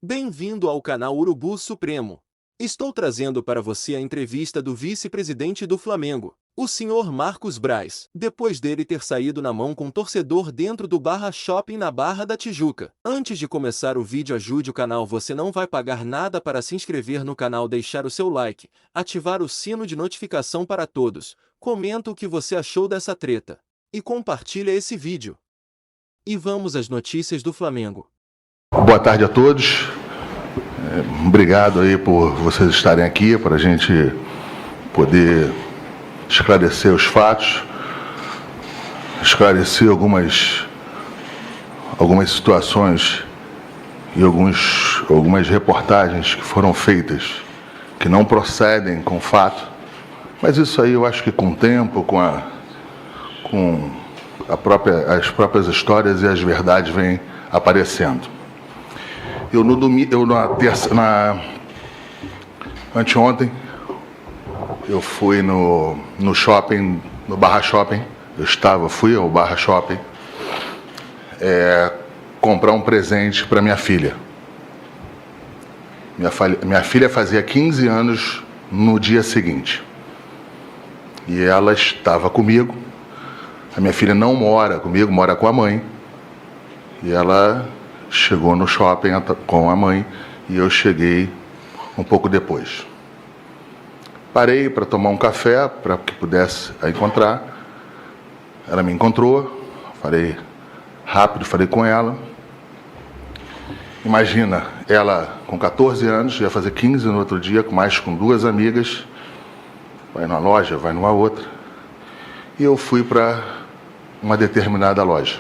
Bem-vindo ao canal Urubu Supremo. Estou trazendo para você a entrevista do vice-presidente do Flamengo, o senhor Marcos Braz, depois dele ter saído na mão com um torcedor dentro do Barra Shopping na Barra da Tijuca. Antes de começar o vídeo, ajude o canal, você não vai pagar nada para se inscrever no canal, deixar o seu like, ativar o sino de notificação para todos, comenta o que você achou dessa treta e compartilha esse vídeo. E vamos às notícias do Flamengo. Boa tarde a todos. Obrigado aí por vocês estarem aqui, para a gente poder esclarecer os fatos, esclarecer algumas situações e algumas reportagens que foram feitas que não procedem com fato, mas isso aí eu acho que com o tempo, as próprias histórias e as verdades vêm aparecendo. Anteontem, eu fui no shopping, no Barra Shopping, fui ao Barra Shopping, comprar um presente para minha filha. Minha filha fazia 15 anos no dia seguinte. E ela estava comigo. A minha filha não mora comigo, mora com a mãe. E ela chegou no shopping com a mãe e eu cheguei um pouco depois. Parei para tomar um café para que pudesse a encontrar. Ela me encontrou, falei com ela. Imagina, ela com 14 anos, ia fazer 15 no outro dia, com duas amigas, vai numa loja, vai numa outra. E eu fui para uma determinada loja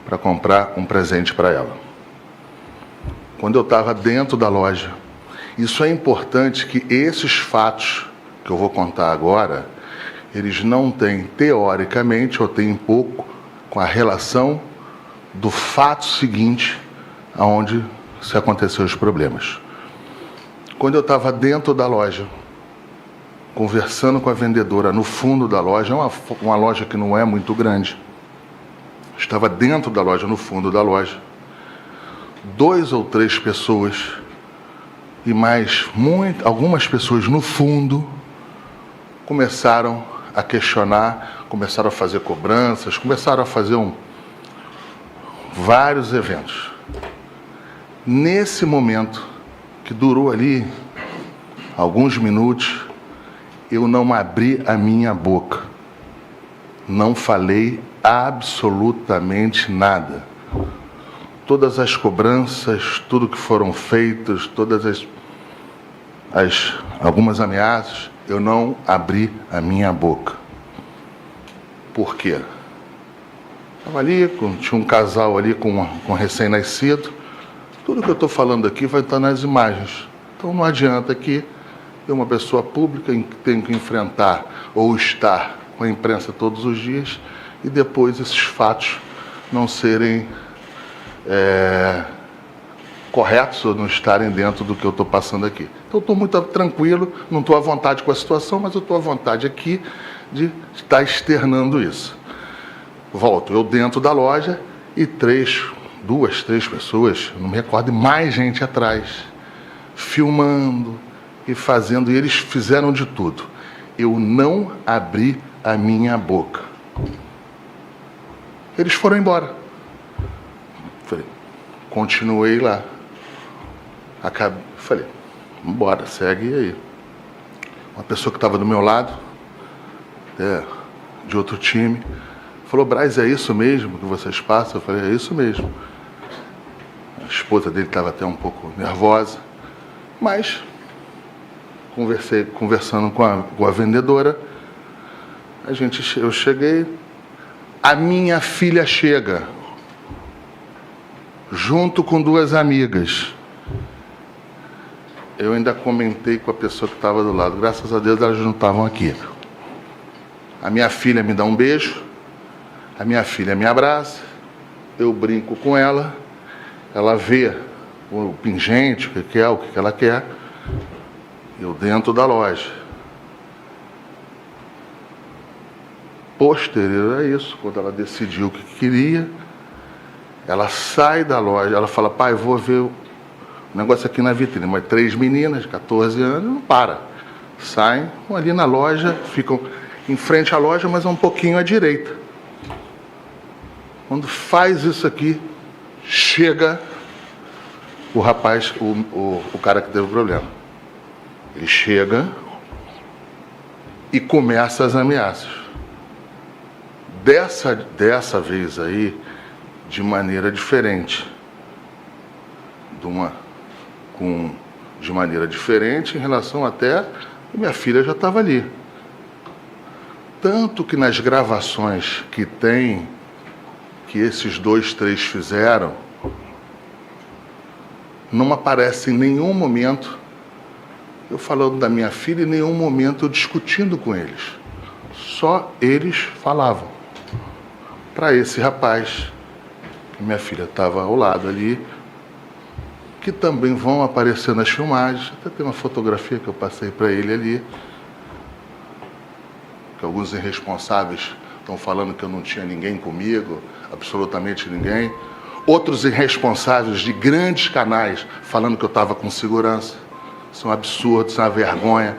para comprar um presente para ela. Quando eu estava dentro da loja, isso é importante que esses fatos que eu vou contar agora, eles não têm, teoricamente, ou têm pouco, com a relação do fato seguinte, aonde se aconteceu os problemas. Quando eu estava dentro da loja, conversando com a vendedora no fundo da loja, uma loja que não é muito grande, estava dentro da loja, no fundo da loja, 2 ou 3 pessoas e algumas pessoas no fundo começaram a questionar, começaram a fazer cobranças, começaram a fazer vários eventos. Nesse momento, que durou ali alguns minutos, eu não abri a minha boca, não falei absolutamente nada. Todas as cobranças, tudo que foram feitas, algumas ameaças, eu não abri a minha boca. Por quê? Estava ali, tinha um casal ali com recém-nascido. Tudo que eu estou falando aqui vai estar nas imagens. Então não adianta que uma pessoa pública tem que enfrentar ou estar com a imprensa todos os dias e depois esses fatos não serem corretos ou não estarem dentro do que eu estou passando aqui. Então, eu estou muito tranquilo, não estou à vontade com a situação, mas eu estou à vontade aqui de estar externando isso. Volto, eu dentro da loja e 2, 3 pessoas, não me recordo, e mais gente atrás, filmando e fazendo, e eles fizeram de tudo. Eu não abri a minha boca. Eles foram embora. Continuei lá. Falei, vamos embora, segue aí. Uma pessoa que estava do meu lado, de outro time, falou, Braz, é isso mesmo que vocês passam? Eu falei, é isso mesmo. A esposa dele estava até um pouco nervosa, mas conversando com a vendedora, eu cheguei, a minha filha chega, junto com 2 amigas. Eu ainda comentei com a pessoa que estava do lado, graças a Deus elas não estavam aqui. A minha filha me dá um beijo, a minha filha me abraça, eu brinco com ela, ela vê o pingente, o que ela quer, eu dentro da loja. Posterior a isso, quando ela decidiu o que queria, ela sai da loja, ela fala, pai, vou ver O negócio aqui na vitrine, mas 3 meninas, 14 anos, não para. Saem, vão ali na loja, ficam em frente à loja, mas um pouquinho à direita. Quando faz isso aqui, chega o rapaz, o cara que teve o problema. Ele chega e começa as ameaças. Dessa vez aí, de maneira diferente. De maneira diferente em relação até que minha filha já estava ali. Tanto que nas gravações que tem, que esses 2, 3 fizeram, não aparece em nenhum momento eu falando da minha filha, em nenhum momento eu discutindo com eles. Só eles falavam. Para esse rapaz, que minha filha estava ao lado ali, que também vão aparecer nas filmagens. Até tem uma fotografia que eu passei para ele ali, que alguns irresponsáveis estão falando que eu não tinha ninguém comigo, absolutamente ninguém. Outros irresponsáveis de grandes canais falando que eu estava com segurança. Isso é um absurdo, isso é uma vergonha.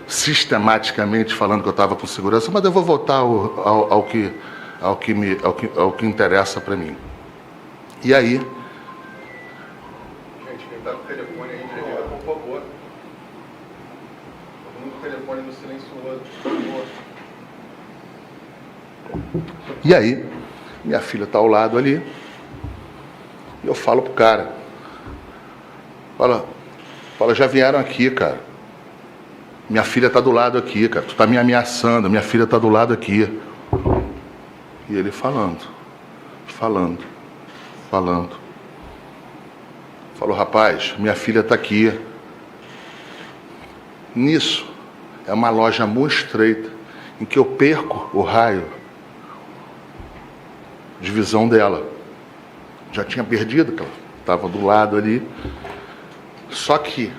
Sistematicamente falando que eu estava com segurança, mas eu vou voltar ao que interessa para mim. E aí... Gente, quem está com o telefone aí, desliga, por favor. Todo mundo com o telefone no silencioso, por favor. E aí, minha filha está ao lado ali, e eu falo pro cara, fala, já vieram aqui, cara. Minha filha está do lado aqui, cara. Tu está me ameaçando, minha filha está do lado aqui. E ele falando. Falou, rapaz, minha filha está aqui. Nisso, é uma loja muito estreita, em que eu perco o raio de visão dela. Já tinha perdido, que ela estava do lado ali. Só que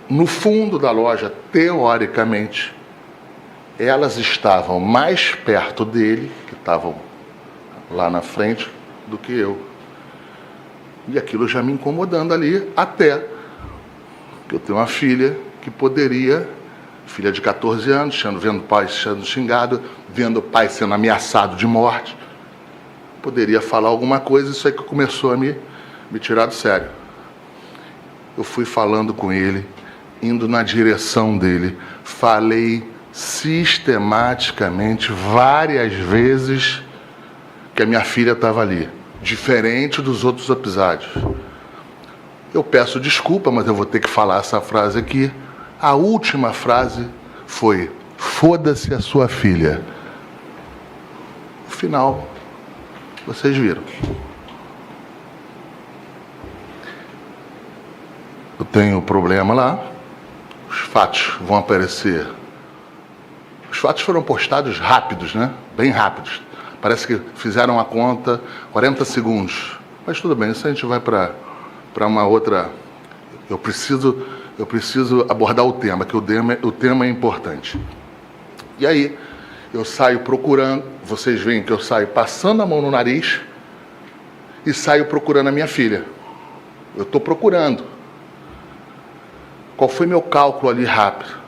no fundo da loja, teoricamente, elas estavam mais perto dele, que estavam lá na frente, do que eu. E aquilo já me incomodando ali, até que eu tenho uma filha que poderia, filha de 14 anos, vendo o pai sendo xingado, vendo o pai sendo ameaçado de morte, poderia falar alguma coisa, isso aí que começou a me tirar do sério. Eu fui falando com ele, indo na direção dele, falei sistematicamente, várias vezes, que a minha filha estava ali, diferente dos outros episódios. Eu peço desculpa, mas eu vou ter que falar essa frase aqui. A última frase foi: foda-se a sua filha. O final, vocês viram. Eu tenho problema lá, os fatos vão aparecer. Os fatos foram postados rápidos, né? Bem rápidos. Parece que fizeram a conta 40 segundos. Mas tudo bem, isso a gente vai para uma outra... Eu preciso abordar o tema, que o tema é importante. E aí, eu saio procurando, vocês veem que eu saio passando a mão no nariz e saio procurando a minha filha. Eu estou procurando. Qual foi meu cálculo ali rápido?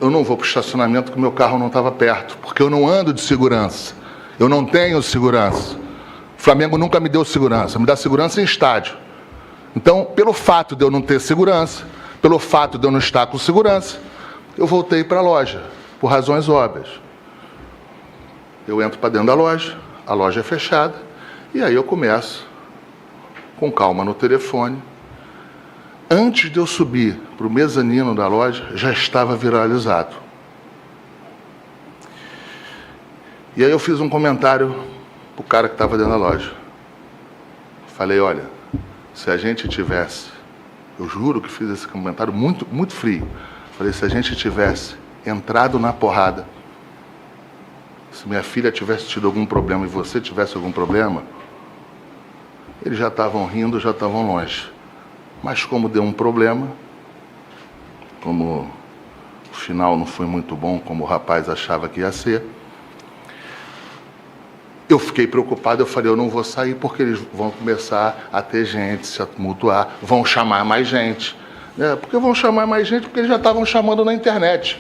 Eu não vou para o estacionamento porque o meu carro não estava perto, porque eu não ando de segurança. Eu não tenho segurança. O Flamengo nunca me deu segurança, me dá segurança em estádio. Então, pelo fato de eu não ter segurança, pelo fato de eu não estar com segurança, eu voltei para a loja, por razões óbvias. Eu entro para dentro da loja, a loja é fechada, e aí eu começo, com calma no telefone. Antes de eu subir para o mezanino da loja, já estava viralizado. E aí eu fiz um comentário para o cara que estava dentro da loja. Falei, olha, se a gente tivesse, eu juro que fiz esse comentário muito, muito frio. Falei, se a gente tivesse entrado na porrada, se minha filha tivesse tido algum problema e você tivesse algum problema, eles já estavam rindo, já estavam longe. Mas como deu um problema, como o final não foi muito bom, como o rapaz achava que ia ser, Eu fiquei preocupado, eu falei, eu não vou sair porque eles vão começar a ter gente, se tumultuar, vão chamar mais gente. Né? Porque vão chamar mais gente porque eles já estavam chamando na internet.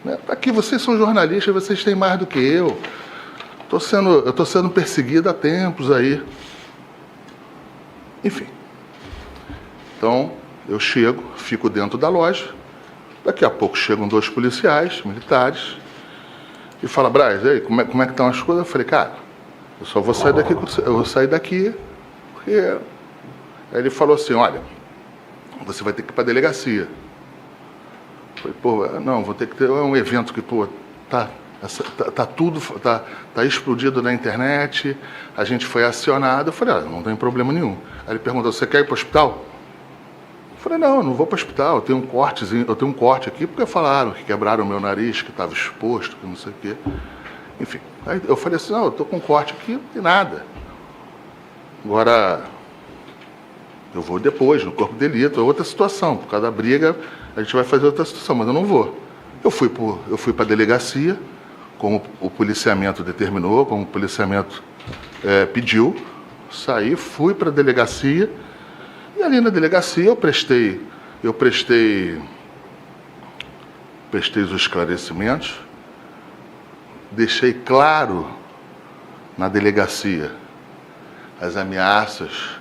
Né? Aqui vocês são jornalistas, vocês têm mais do que eu. Eu estou sendo perseguido há tempos aí. Enfim. Então, eu chego, fico dentro da loja. Daqui a pouco chegam 2 policiais militares e falam, Braz, aí, como é que estão as coisas? Eu falei, cara, eu só vou sair daqui, porque... Aí ele falou assim, olha, você vai ter que ir para a delegacia. Eu falei, pô, não, vou ter que ter um evento que, pô, tá tudo, tá explodido na internet, a gente foi acionado. Eu falei, não tem problema nenhum. Aí ele perguntou, você quer ir para o hospital? Eu falei, não, eu não vou para o hospital, eu tenho um corte aqui, porque falaram que quebraram o meu nariz, que estava exposto, que não sei o quê. Enfim, aí eu falei assim, não, eu estou com um corte aqui, não tem nada. Agora, eu vou depois, no corpo de delito, é outra situação, por causa da briga, a gente vai fazer outra situação, mas eu não vou. Eu fui para a delegacia, como o policiamento determinou, como o policiamento pediu, saí, fui para a delegacia, e ali na delegacia eu prestei os esclarecimentos, deixei claro na delegacia as ameaças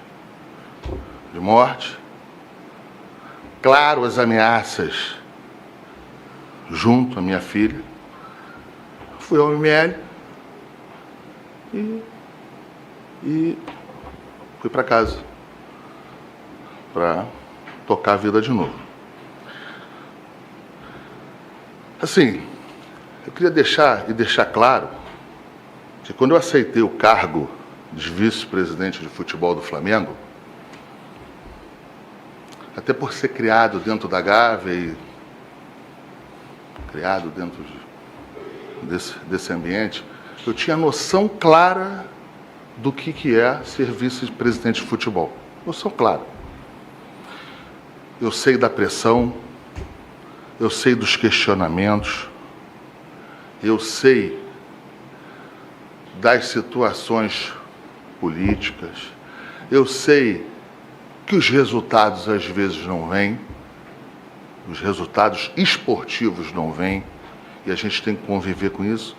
de morte, claro as ameaças junto à minha filha. Fui ao ML e fui para casa para tocar a vida de novo. Assim, eu queria deixar claro que quando eu aceitei o cargo de vice-presidente de futebol do Flamengo, até por ser criado dentro da Gávea e criado dentro desse ambiente, eu tinha noção clara do que é ser vice-presidente de futebol. Noção clara. Eu sei da pressão, eu sei dos questionamentos, eu sei das situações políticas, eu sei que os resultados às vezes não vêm, os resultados esportivos não vêm, e a gente tem que conviver com isso.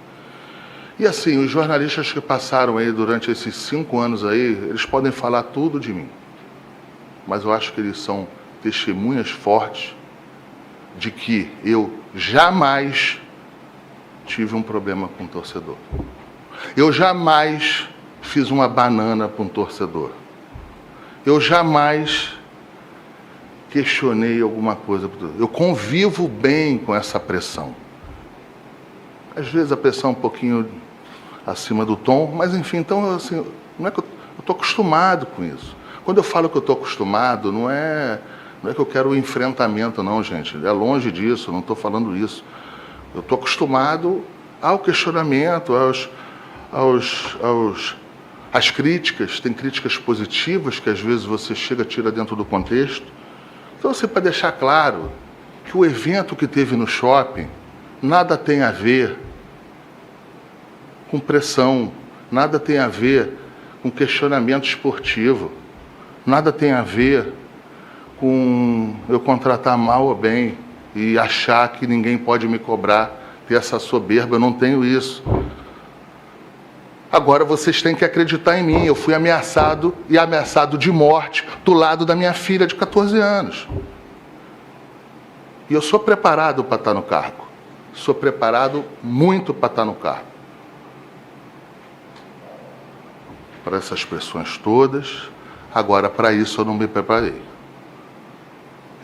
E assim, os jornalistas que passaram aí durante esses 5 anos aí, eles podem falar tudo de mim, mas eu acho que eles são testemunhas fortes de que eu jamais tive um problema com um torcedor. Eu jamais fiz uma banana para um torcedor. Eu jamais questionei alguma coisa. Eu convivo bem com essa pressão. Às vezes a pressão é um pouquinho acima do tom, mas enfim, então assim, não é que eu estou acostumado com isso. Quando eu falo que eu estou acostumado, não é que eu quero o enfrentamento, não, gente. É longe disso, não estou falando isso. Eu estou acostumado ao questionamento, às críticas. Tem críticas positivas que às vezes você tira dentro do contexto. Então, assim, para deixar claro que o evento que teve no shopping nada tem a ver com pressão, nada tem a ver com questionamento esportivo, nada tem a ver com eu contratar mal ou bem e achar que ninguém pode me cobrar, ter essa soberba. Eu não tenho isso. Agora vocês têm que acreditar em mim. Eu fui ameaçado e ameaçado de morte do lado da minha filha de 14 anos. E eu sou preparado para estar no cargo. Sou preparado muito para estar no cargo. Para essas pressões todas. Agora, para isso eu não me preparei.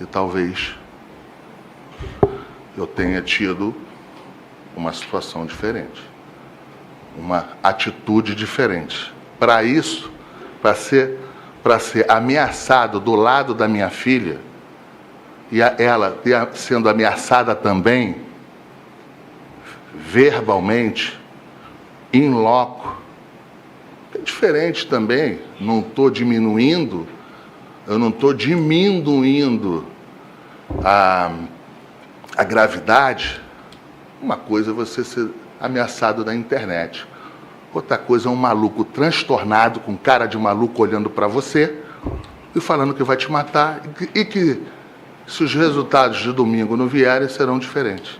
E talvez eu tenha tido uma situação diferente, uma atitude diferente. Para isso, para ser ameaçado do lado da minha filha, e ela sendo ameaçada também, verbalmente, in loco, é diferente também. Não estou diminuindo, eu não estou diminuindo a gravidade. Uma coisa é você ser ameaçado na internet. Outra coisa é um maluco transtornado, com cara de maluco olhando para você e falando que vai te matar e que se os resultados de domingo não vierem, serão diferentes.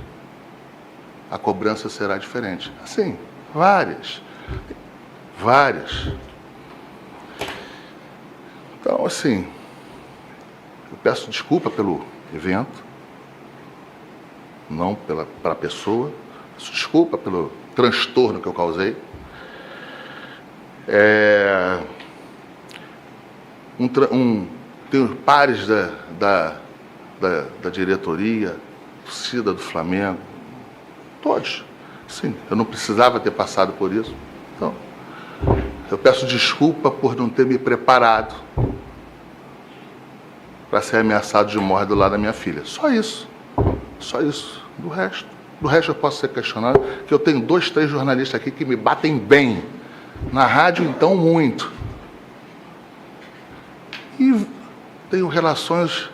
A cobrança será diferente. Assim, várias. Então, assim, eu peço desculpa pelo evento, não para a pessoa, peço desculpa pelo transtorno que eu causei. Tenho pares da diretoria, torcida do Flamengo, todos. Sim, eu não precisava ter passado por isso. Então, eu peço desculpa por não ter me preparado para ser ameaçado de morte do lado da minha filha. Só isso. Do resto eu posso ser questionado, que eu tenho 2, 3 jornalistas aqui que me batem bem. Na rádio, então, muito. E tenho relações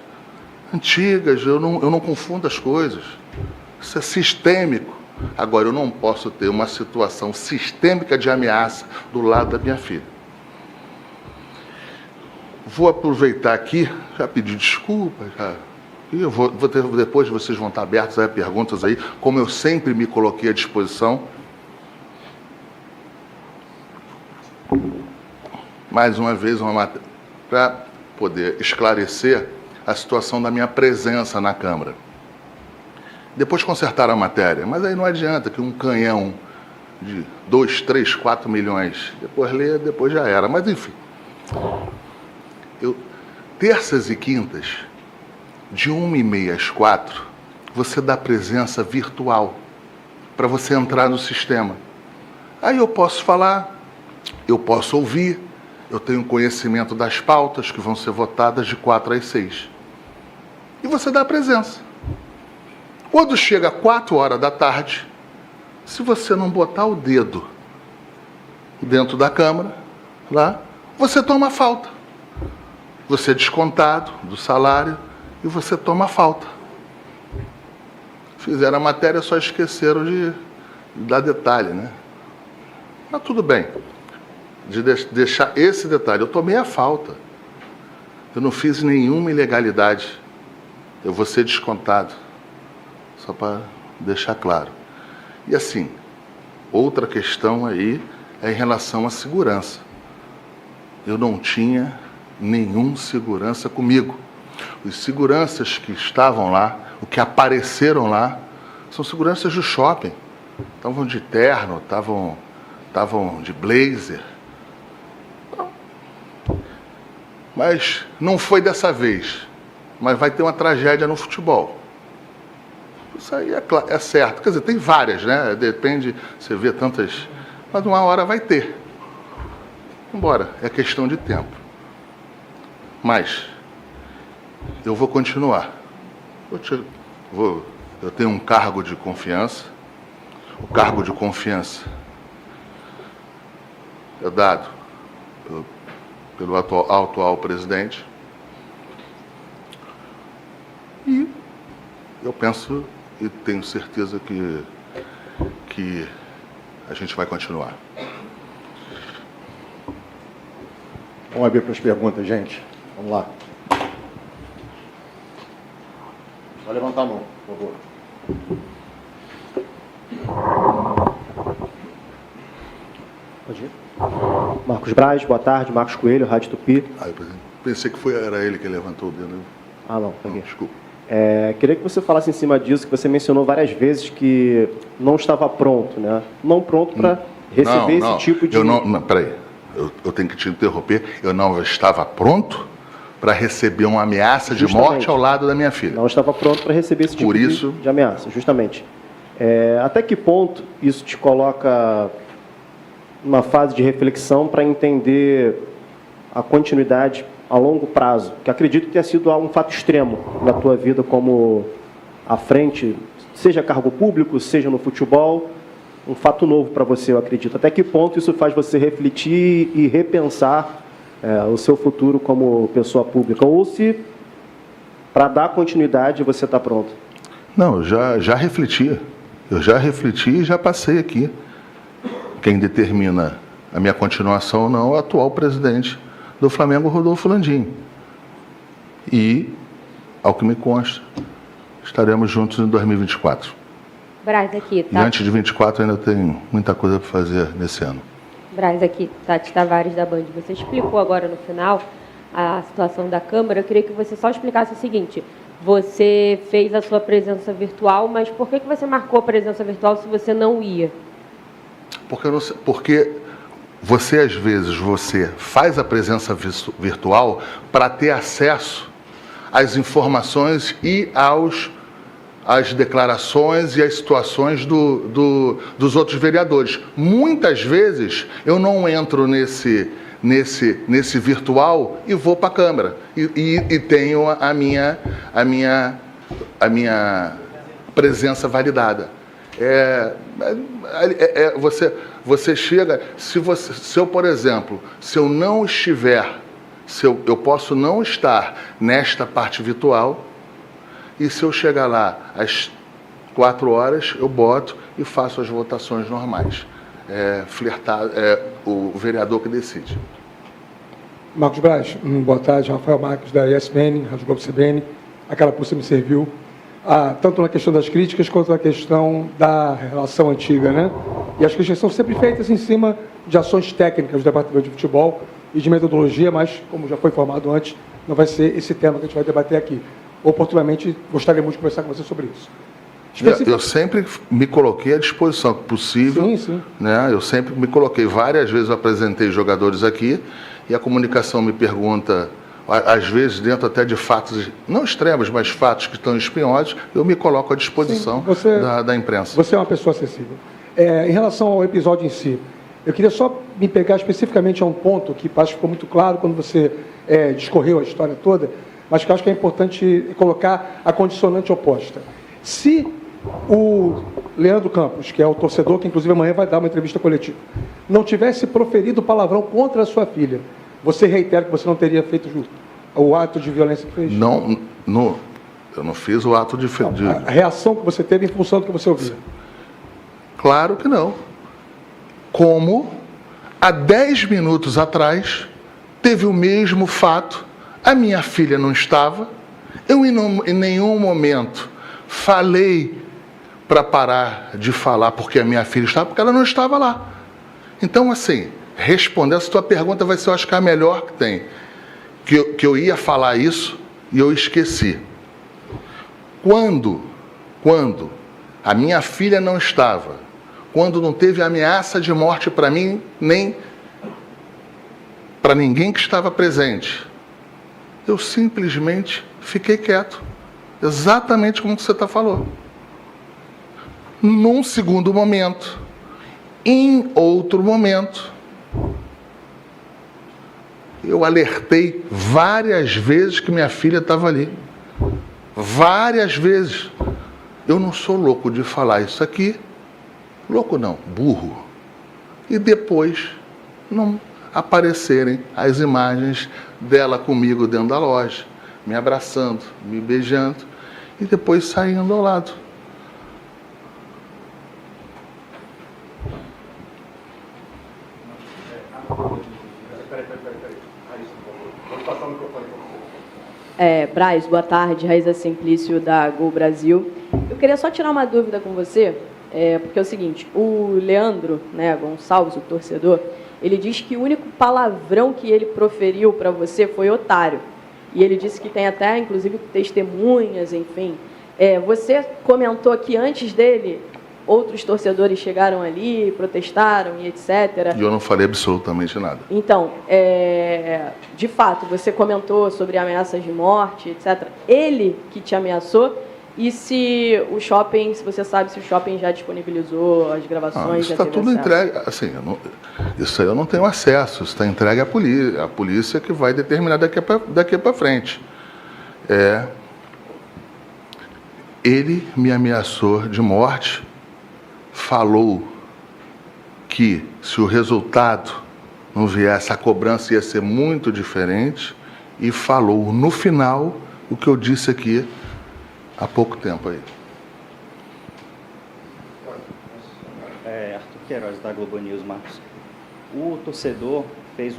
antigas, eu não confundo as coisas. Isso é sistêmico. Agora, eu não posso ter uma situação sistêmica de ameaça do lado da minha filha. Vou aproveitar aqui, já pedi desculpa, e eu vou ter, depois vocês vão estar abertos a perguntas aí, como eu sempre me coloquei à disposição. Mais uma vez, para poder esclarecer a situação da minha presença na Câmara. Depois consertaram a matéria, mas aí não adianta que um canhão de 2, 3, 4 milhões, depois lê, depois já era. Mas enfim, terças e quintas, de 1h30 às 4h, você dá presença virtual para você entrar no sistema. Aí eu posso falar, eu posso ouvir, eu tenho conhecimento das pautas que vão ser votadas de 4 às 6. E você dá presença. Quando chega 4 horas da tarde, se você não botar o dedo dentro da Câmara, lá, você toma falta. Você é descontado do salário e você toma falta. Fizeram a matéria, só esqueceram de dar detalhe, né? Mas tudo bem. De deixar esse detalhe. Eu tomei a falta. Eu não fiz nenhuma ilegalidade. Eu vou ser descontado. Só para deixar claro. E assim, outra questão aí é em relação à segurança. Eu não tinha nenhum segurança comigo. Os seguranças que estavam lá, o que apareceram lá, são seguranças do shopping. Estavam de terno, estavam de blazer. Mas não foi dessa vez. Mas vai ter uma tragédia no futebol. Isso aí é certo. Quer dizer, tem várias, né? Depende, você vê tantas. Mas uma hora vai ter. Embora, é questão de tempo. Mas eu vou continuar. Eu tenho um cargo de confiança. O cargo de confiança é dado pelo atual presidente. E eu penso e tenho certeza que a gente vai continuar. Vamos abrir para as perguntas, gente. Vamos lá. Só levantar a mão, por favor. Pode ir. Marcos Braz, boa tarde. Marcos Coelho, Rádio Tupi. Eu pensei que era ele que levantou o dedo. Ah, não. Não, desculpa. Queria que você falasse em cima disso, que você mencionou várias vezes que não estava pronto, né? Não pronto para receber esse tipo de... Peraí, eu tenho que te interromper. Eu não estava pronto para receber uma ameaça de morte ao lado da minha filha. Não estava pronto para receber esse tipo de ameaça, justamente. Até que ponto isso te coloca numa fase de reflexão para entender a continuidade a longo prazo, que acredito que tenha sido um fato extremo na tua vida como à frente, seja cargo público, seja no futebol, um fato novo para você, eu acredito. Até que ponto isso faz você refletir e repensar o seu futuro como pessoa pública? Ou se, para dar continuidade, você está pronto? Não, eu já refleti. Eu já refleti e já passei aqui. quem determina a minha continuação ou não é o atual presidente do Flamengo, Rodolfo Landim. E, ao que me consta, estaremos juntos em 2024. Braz, aqui, tá? E antes de 24 ainda tem muita coisa para fazer nesse ano. Braz, aqui, Tati Tavares da Band. Você explicou agora no final a situação da Câmara. Eu queria que você só explicasse o seguinte: você fez a sua presença virtual, mas por que você marcou a presença virtual se você não ia? Porque você, às vezes, você faz a presença virtual para ter acesso às informações e às declarações e às situações dos outros vereadores. Muitas vezes eu não entro nesse virtual e vou para a Câmara e tenho a minha presença validada. Você chega, se eu, por exemplo, se eu não estiver, eu posso não estar nesta parte virtual, e se eu chegar lá às 4 horas, eu boto e faço as votações normais. O vereador que decide. Marcos Braz, boa tarde. Rafael Marques, da ESPN, Rádio Globo CBN. A carapuça me serviu, tanto na questão das críticas quanto na questão da relação antiga, né? E as críticas são sempre feitas em cima de ações técnicas do Departamento de Futebol e de metodologia, mas, como já foi informado antes, não vai ser esse tema que a gente vai debater aqui. Oportunamente, gostaria muito de conversar com você sobre isso. Eu sempre me coloquei à disposição possível. Sim, sim. Né? Eu sempre me coloquei. Várias vezes eu apresentei jogadores aqui e a comunicação me pergunta, às vezes dentro até de fatos, não extremos, mas fatos que estão espinhosos, eu me coloco à disposição da imprensa. Você é uma pessoa acessível. Em relação ao episódio em si, eu queria só me pegar especificamente a um ponto que acho que ficou muito claro quando você discorreu a história toda, mas que eu acho que é importante colocar a condicionante oposta. Se o Leandro Campos, que é o torcedor, que inclusive amanhã vai dar uma entrevista coletiva, não tivesse proferido palavrão contra a sua filha, você reitera que você não teria feito o ato de violência que fez? Não, eu não fiz o ato de... A reação que você teve em função do que você ouviu? Claro que não. Como, há 10 minutos atrás, teve o mesmo fato, a minha filha não estava, eu em nenhum momento falei para parar de falar porque a minha filha estava, porque ela não estava lá. Então, assim, respondendo, essa tua pergunta vai ser, eu acho que a melhor que tem. Que eu ia falar isso e eu esqueci. Quando a minha filha não estava, quando não teve ameaça de morte para mim, nem para ninguém que estava presente, eu simplesmente fiquei quieto. Exatamente como você falou. Num segundo momento, em outro momento, eu alertei várias vezes que minha filha estava ali. Várias vezes. Eu não sou louco de falar isso aqui. Louco não, burro. E depois não aparecerem as imagens dela comigo dentro da loja, me abraçando, me beijando e depois saindo ao lado. Braz, boa tarde, Raíza Simplício da Gol Brasil. Eu queria só tirar uma dúvida com você, porque é o seguinte, o Leandro, né, Gonçalves, o torcedor, ele diz que o único palavrão que ele proferiu para você foi otário. E ele disse que tem até, inclusive, testemunhas, enfim. Você comentou que antes dele, outros torcedores chegaram ali, protestaram e etc. E eu não falei absolutamente nada. Então, de fato, você comentou sobre ameaças de morte, etc. Ele que te ameaçou? E se o shopping, se você sabe se o shopping já disponibilizou as gravações? Isso está tudo entregue. Assim, isso aí eu não tenho acesso. Isso está entregue à polícia. A polícia que vai determinar daqui para frente. Ele me ameaçou de morte, falou que se o resultado não viesse, a cobrança ia ser muito diferente, e falou no final o que eu disse aqui há pouco tempo aí. Arthur. Queiroz, da Globo News, Marcos. O torcedor fez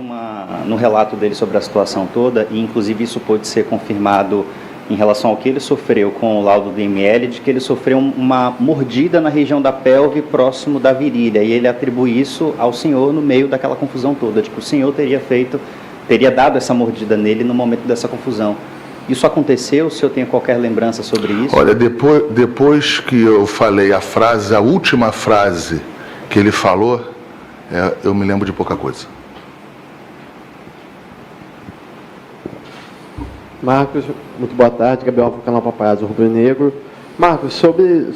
no relato dele sobre a situação toda, e inclusive isso pôde ser confirmado em relação ao que ele sofreu com o laudo do IML, de que ele sofreu uma mordida na região da pelve próximo da virilha, e ele atribui isso ao senhor no meio daquela confusão toda, de que o senhor teria dado essa mordida nele no momento dessa confusão. Isso aconteceu? O senhor tem qualquer lembrança sobre isso? Olha, depois que eu falei a última frase que ele falou, eu me lembro de pouca coisa. Marcos, muito boa tarde. Gabriel, do canal Papaiazzo Rubro Negro. Marcos, sobre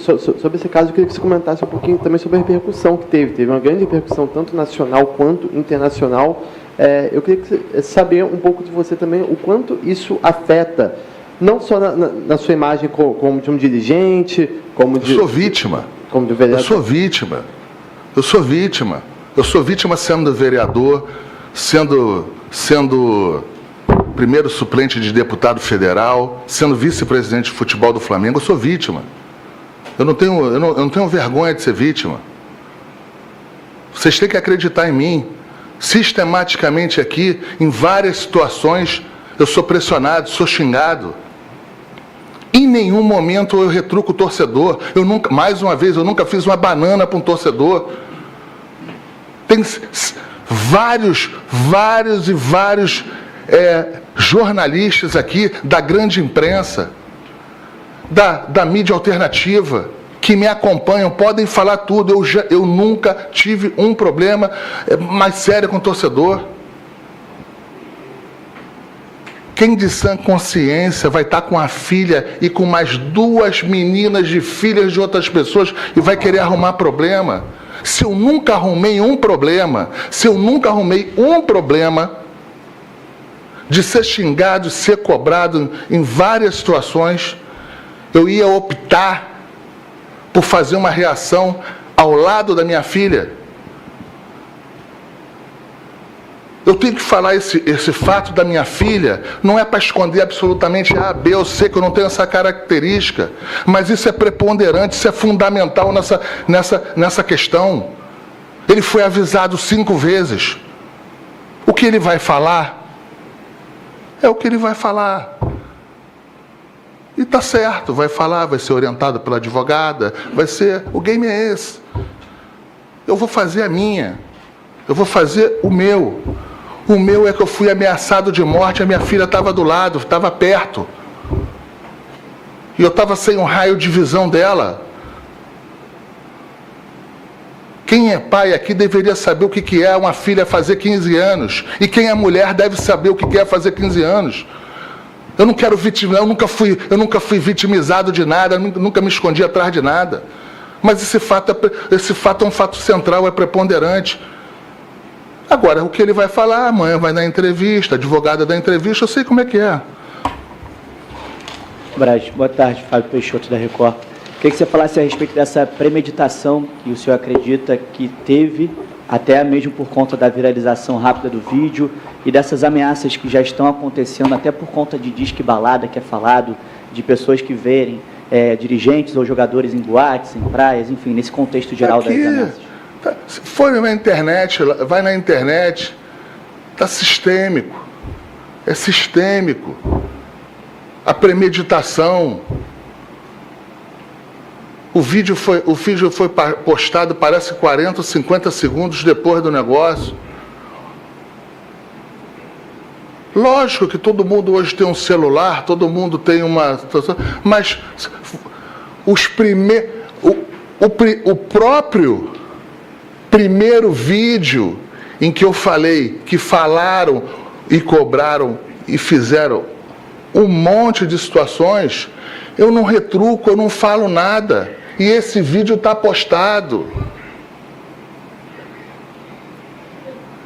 esse caso, eu queria que você comentasse um pouquinho também sobre a repercussão que teve. Teve uma grande repercussão, tanto nacional quanto internacional. Eu queria saber um pouco de você também, o quanto isso afeta, não só na sua imagem como de um dirigente, como de... Eu sou vítima. Como de vereador. Eu sou vítima. Eu sou vítima sendo vereador, sendo primeiro suplente de deputado federal, sendo vice-presidente de futebol do Flamengo. Eu sou vítima. Eu não tenho vergonha de ser vítima. Vocês têm que acreditar em mim. Sistematicamente aqui, em várias situações, eu sou pressionado, sou xingado. Em nenhum momento eu retruco o torcedor. Mais uma vez, eu nunca fiz uma banana para um torcedor. Tem vários jornalistas aqui da grande imprensa, da mídia alternativa, que me acompanham, podem falar tudo. Eu nunca tive um problema mais sério com o torcedor. Quem de sã consciência vai estar com a filha e com mais 2 meninas de filhas de outras pessoas e vai querer arrumar problema? Se eu nunca arrumei um problema, de ser xingado, de ser cobrado em várias situações, eu ia optar por fazer uma reação ao lado da minha filha. Eu tenho que falar esse fato da minha filha, não é para esconder absolutamente A, B ou C, que eu não tenho essa característica, mas isso é preponderante, isso é fundamental nessa questão. Ele foi avisado 5 vezes. O que ele vai falar é o que ele vai falar. E está certo, vai falar, vai ser orientado pela advogada, o game é esse. Eu vou fazer a minha, eu vou fazer o meu. O meu é que eu fui ameaçado de morte, a minha filha estava do lado, estava perto. E eu estava sem um raio de visão dela. Quem é pai aqui deveria saber o que é uma filha fazer 15 anos. E quem é mulher deve saber o que é fazer 15 anos. Eu não quero vitimizar, eu nunca fui vitimizado de nada, nunca me escondi atrás de nada. Mas esse fato é um fato central, é preponderante. Agora, o que ele vai falar, amanhã vai na entrevista, a advogada da entrevista, eu sei como é que é. Braz, boa tarde, Fábio Peixoto, da Record. Queria que você falasse a respeito dessa premeditação que o senhor acredita que teve, até mesmo por conta da viralização rápida do vídeo e dessas ameaças que já estão acontecendo, até por conta de disque balada que é falado, de pessoas que verem dirigentes ou jogadores em boates, em praias, enfim, nesse contexto geral das ameaças. Foi na internet, vai na internet, está sistêmico, é sistêmico. A premeditação. O vídeo foi postado, parece 40 ou 50 segundos depois do negócio. Lógico que todo mundo hoje tem um celular, todo mundo tem uma... Mas o próprio primeiro vídeo em que eu falei que falaram e cobraram e fizeram um monte de situações, eu não retruco, eu não falo nada. E esse vídeo está postado.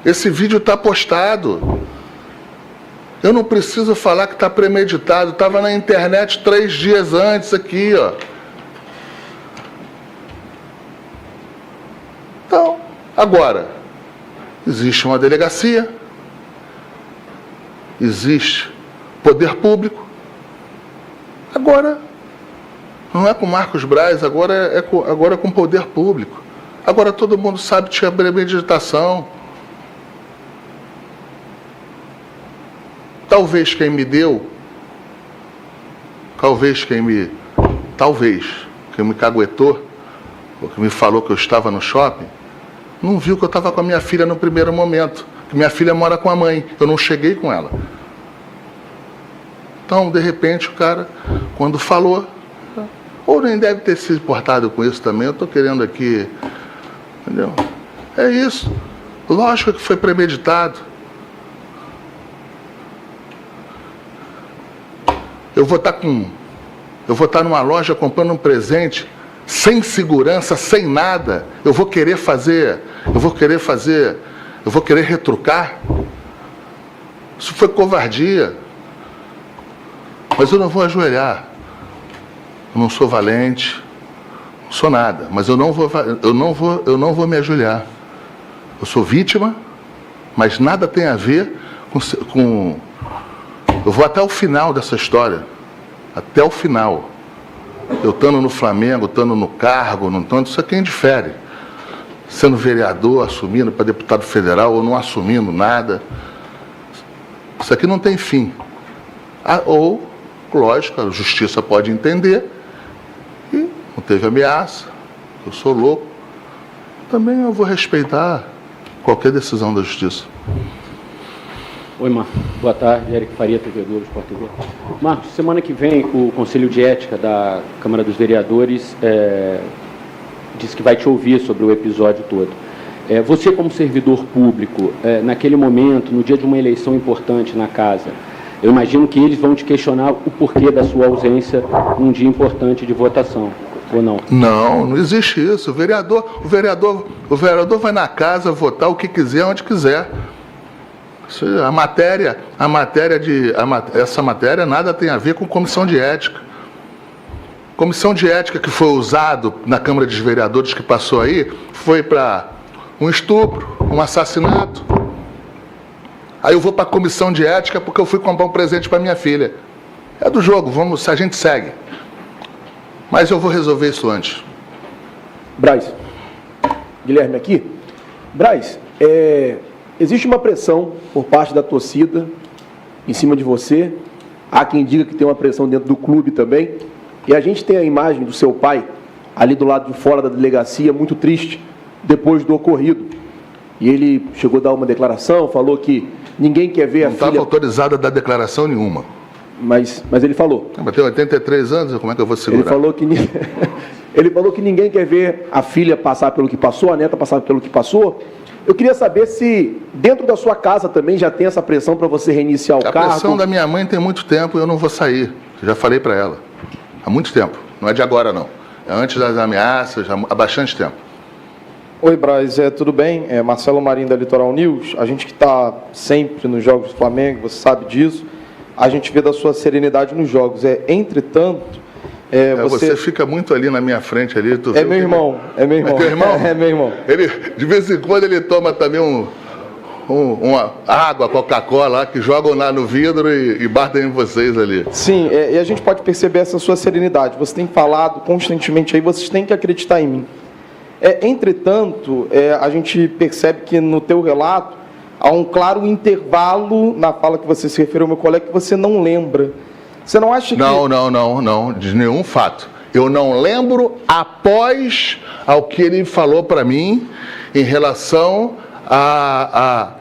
Esse vídeo está postado. Eu não preciso falar que está premeditado. Estava na internet 3 dias antes aqui, ó. Então, agora, existe uma delegacia, existe poder público. Agora, não é com Marcos Braz, agora é com o poder público. Agora todo mundo sabe que tinha premeditação. Talvez quem me caguetou, ou que me falou que eu estava no shopping, não viu que eu estava com a minha filha no primeiro momento. Que minha filha mora com a mãe, eu não cheguei com ela. Então, de repente, o cara, quando falou, ou nem deve ter se importado com isso também, eu estou querendo aqui, entendeu? É isso. Lógico que foi premeditado. Eu vou estar numa loja comprando um presente, sem segurança, sem nada. Eu vou querer retrucar. Isso foi covardia. Mas eu não vou ajoelhar. Eu não sou valente, não sou nada, mas eu não vou me ajoelhar. Eu sou vítima, mas nada tem a ver com eu vou até o final dessa história. Até o final. Eu estando no Flamengo, estando no cargo, não estando, isso aqui indifere. Sendo vereador, assumindo para deputado federal ou não assumindo nada. Isso aqui não tem fim. Ou, lógico, a justiça pode entender e não teve ameaça, eu sou louco. Também eu vou respeitar qualquer decisão da justiça. Oi, Marcos. Boa tarde. Eric Faria, TV Globo, Sport TV. Marcos, semana que vem o Conselho de Ética da Câmara dos Vereadores disse que vai te ouvir sobre o episódio todo. Você, como servidor público, naquele momento, no dia de uma eleição importante na casa, eu imagino que eles vão te questionar o porquê da sua ausência num dia importante de votação, ou não? Não, não existe isso. O vereador vai na casa votar o que quiser, onde quiser. Essa matéria nada tem a ver com comissão de ética. Comissão de ética que foi usado na Câmara dos Vereadores que passou aí foi para um estupro, um assassinato. Aí eu vou para a comissão de ética porque eu fui comprar um presente para minha filha. É do jogo, a gente segue. Mas eu vou resolver isso antes. Braz, Guilherme aqui. Braz, existe uma pressão por parte da torcida em cima de você. Há quem diga que tem uma pressão dentro do clube também. E a gente tem a imagem do seu pai ali do lado de fora da delegacia, muito triste, depois do ocorrido. E ele chegou a dar uma declaração, falou que ninguém quer ver a filha... Não estava autorizado a dar declaração nenhuma. Mas ele falou. Mas tem 83 anos, como é que eu vou segurar? Ele falou que ninguém quer ver a filha passar pelo que passou, a neta passar pelo que passou. Eu queria saber se dentro da sua casa também já tem essa pressão para você reiniciar o cargo. A pressão da minha mãe tem muito tempo e eu não vou sair. Eu já falei para ela. Há muito tempo. Não é de agora, não. É antes das ameaças, há bastante tempo. Oi, Braz, tudo bem? Marcelo Marinho da Litoral News. A gente que está sempre nos jogos do Flamengo, você sabe disso. A gente vê da sua serenidade nos jogos. Entretanto, você fica muito ali na minha frente ali. Tu meu irmão. É meu irmão. É teu irmão? É meu irmão. Ele, de vez em quando ele toma também uma água, Coca-Cola lá, que jogam lá no vidro e batem em vocês ali. Sim, e a gente pode perceber essa sua serenidade. Você tem falado constantemente aí, vocês têm que acreditar em mim. Entretanto, a gente percebe que no teu relato há um claro intervalo na fala que você se referiu ao meu colega que você não lembra. Você não acha que... Não, de nenhum fato. Eu não lembro após ao que ele falou para mim em relação à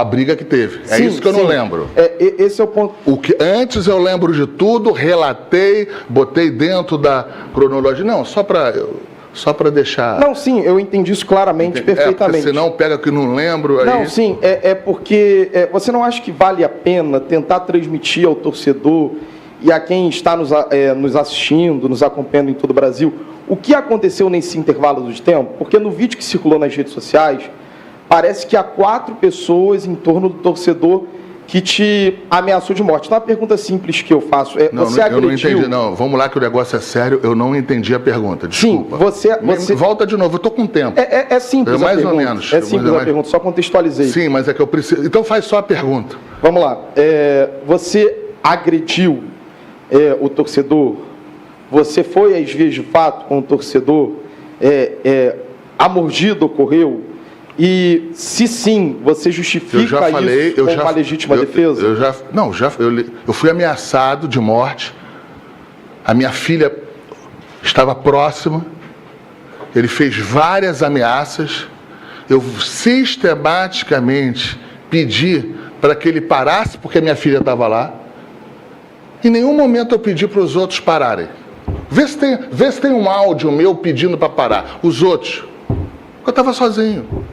briga que teve. É isso que eu não lembro. Esse é o ponto. O que antes eu lembro de tudo, relatei, botei dentro da cronologia. Não, só para deixar... Não, sim, eu entendi isso claramente, perfeitamente. Senão pega que não lembro... Não, sim, porque você não acha que vale a pena tentar transmitir ao torcedor e a quem está nos assistindo, nos acompanhando em todo o Brasil, o que aconteceu nesse intervalo de tempo? Porque no vídeo que circulou nas redes sociais, parece que há 4 pessoas em torno do torcedor que te ameaçou de morte. Então, a pergunta simples que eu faço é, você agrediu... Eu não entendi, não. Vamos lá que o negócio é sério, eu não entendi a pergunta, desculpa. Sim, você... Volta de novo, eu estou com tempo. É simples mais a pergunta. Ou menos. É simples a pergunta, só contextualizei. Sim, mas é que eu preciso... Então faz só a pergunta. Vamos lá. Você agrediu o torcedor? Você foi às vias de fato com o torcedor? a mordida ocorreu? E, se sim, você justifica isso como uma legítima defesa? Eu fui ameaçado de morte. A minha filha estava próxima. Ele fez várias ameaças. Eu sistematicamente pedi para que ele parasse, porque a minha filha estava lá. Em nenhum momento eu pedi para os outros pararem. Vê se tem um áudio meu pedindo para parar. Os outros. Eu estava sozinho.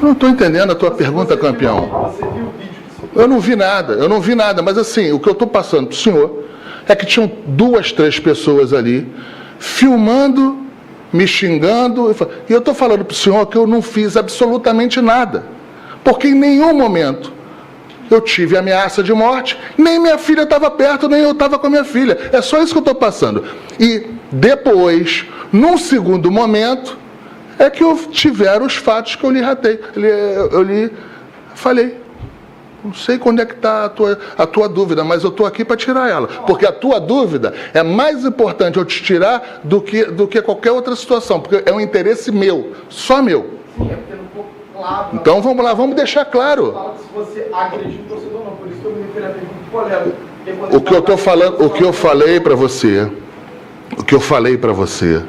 Eu não estou entendendo a tua pergunta, campeão. Eu não vi nada, mas assim, o que eu estou passando para o senhor é que tinham 2, 3 pessoas ali filmando, me xingando, e eu estou falando para o senhor que eu não fiz absolutamente nada, porque em nenhum momento eu tive ameaça de morte, nem minha filha estava perto, nem eu estava com a minha filha. É só isso que eu estou passando. E depois, num segundo momento, é que tiveram os fatos que eu lhe ratei. Eu lhe falei. Não sei quando é que está a tua dúvida, mas eu estou aqui para tirar ela. Porque a tua dúvida é mais importante eu te tirar do que qualquer outra situação, porque é um interesse meu, só meu. Sim, é porque não ficou claro. Então vamos lá, vamos deixar claro. Fala se você acredita no torcedor ou não, por isso que eu me referi à pergunta do colega. O que eu estou falando, o que eu falei para você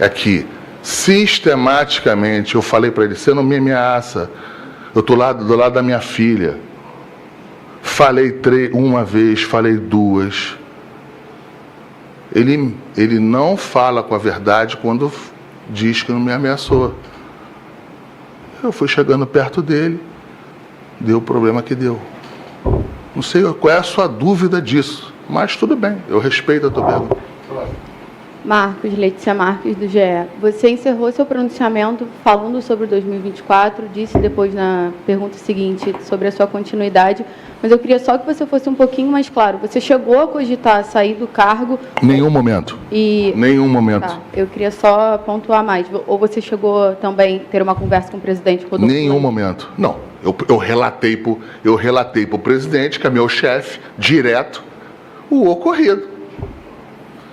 é que sistematicamente eu falei para ele: você não me ameaça. Eu estou do lado da minha filha. Falei uma vez, falei 2. Ele não fala com a verdade quando diz que não me ameaçou. Eu fui chegando perto dele, deu o problema que deu. Não sei qual é a sua dúvida disso, mas tudo bem, eu respeito a tua pergunta. Letícia Marques, do GE. Você encerrou seu pronunciamento falando sobre 2024, disse depois na pergunta seguinte sobre a sua continuidade, mas eu queria só que você fosse um pouquinho mais claro. Você chegou a cogitar sair do cargo? Nenhum momento. Nenhum momento. Tá, eu queria só pontuar mais. Ou você chegou também a ter uma conversa com o presidente Rodolfo? Nenhum momento. Não. Eu relatei para o presidente, que é meu chefe, direto, o ocorrido.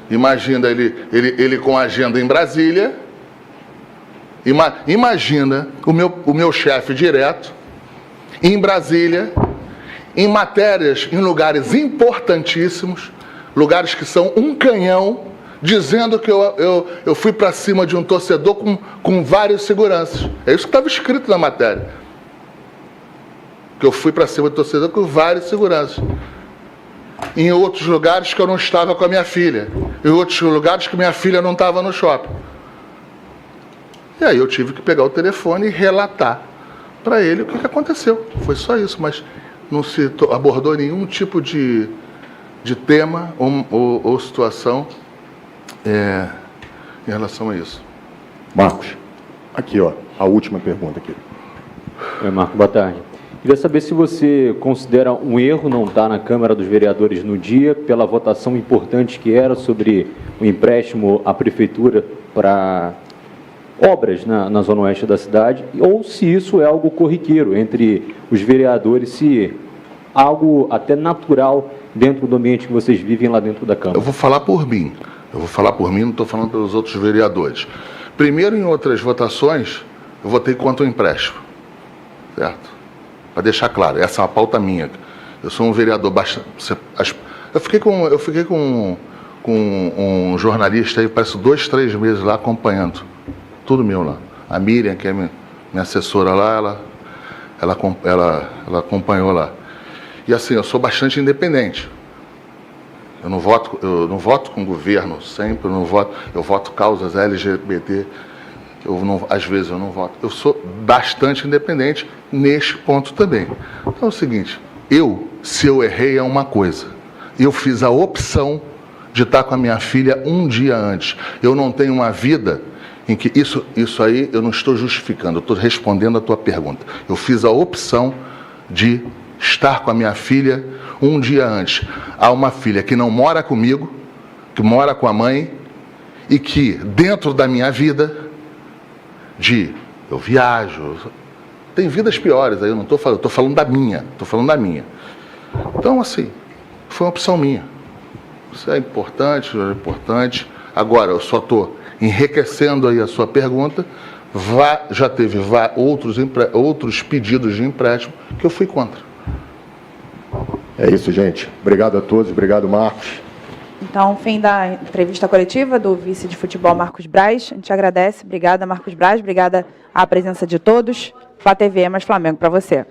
Imagina ele com a agenda em Brasília. Imagina o meu chefe direto em Brasília, em matérias, em lugares importantíssimos, lugares que são um canhão, dizendo que eu fui para cima de um torcedor com vários seguranças. É isso que estava escrito na matéria. Que eu fui para cima do torcedor com vários seguranças. Em outros lugares que eu não estava com a minha filha. Em outros lugares que minha filha não estava no shopping. E aí eu tive que pegar o telefone e relatar para ele o que aconteceu. Foi só isso, mas não se abordou nenhum tipo de tema ou situação em relação a isso. Marcos, aqui ó, a última pergunta aqui. Oi, Marco, boa tarde. Queria saber se você considera um erro não estar na Câmara dos Vereadores no dia, pela votação importante que era sobre o empréstimo à Prefeitura para obras na Zona Oeste da cidade, ou se isso é algo corriqueiro entre os vereadores, se algo até natural dentro do ambiente que vocês vivem lá dentro da Câmara. Eu vou falar por mim, não estou falando pelos outros vereadores. Primeiro, em outras votações, eu votei contra o empréstimo, certo? Para deixar claro, essa é uma pauta minha. Eu sou um vereador bastante... Eu fiquei com um jornalista aí, parece 2, 3 meses lá, acompanhando. Tudo meu lá. A Miriam, que é minha assessora lá, ela acompanhou lá. E assim, eu sou bastante independente. Eu não voto com o governo sempre, eu voto causas LGBT. Às vezes eu não voto. Eu sou bastante independente neste ponto também. Então é o seguinte, se eu errei é uma coisa. Eu fiz a opção de estar com a minha filha um dia antes. Eu não tenho uma vida em que isso aí eu não estou justificando, eu estou respondendo a tua pergunta. Eu fiz a opção de estar com a minha filha um dia antes. Há uma filha que não mora comigo, que mora com a mãe, e que dentro da minha vida... eu viajo, tem vidas piores, aí eu não estou falando, estou falando da minha. Então, assim, foi uma opção minha. Isso é importante, é importante. Agora, eu só estou enriquecendo aí a sua pergunta. Já teve outros pedidos de empréstimo que eu fui contra. É isso, gente. Obrigado a todos. Obrigado, Marcos. Então, fim da entrevista coletiva do vice de futebol Marcos Braz. A gente agradece. Obrigada, Marcos Braz. Obrigada à presença de todos. Flá TV é mais Flamengo para você.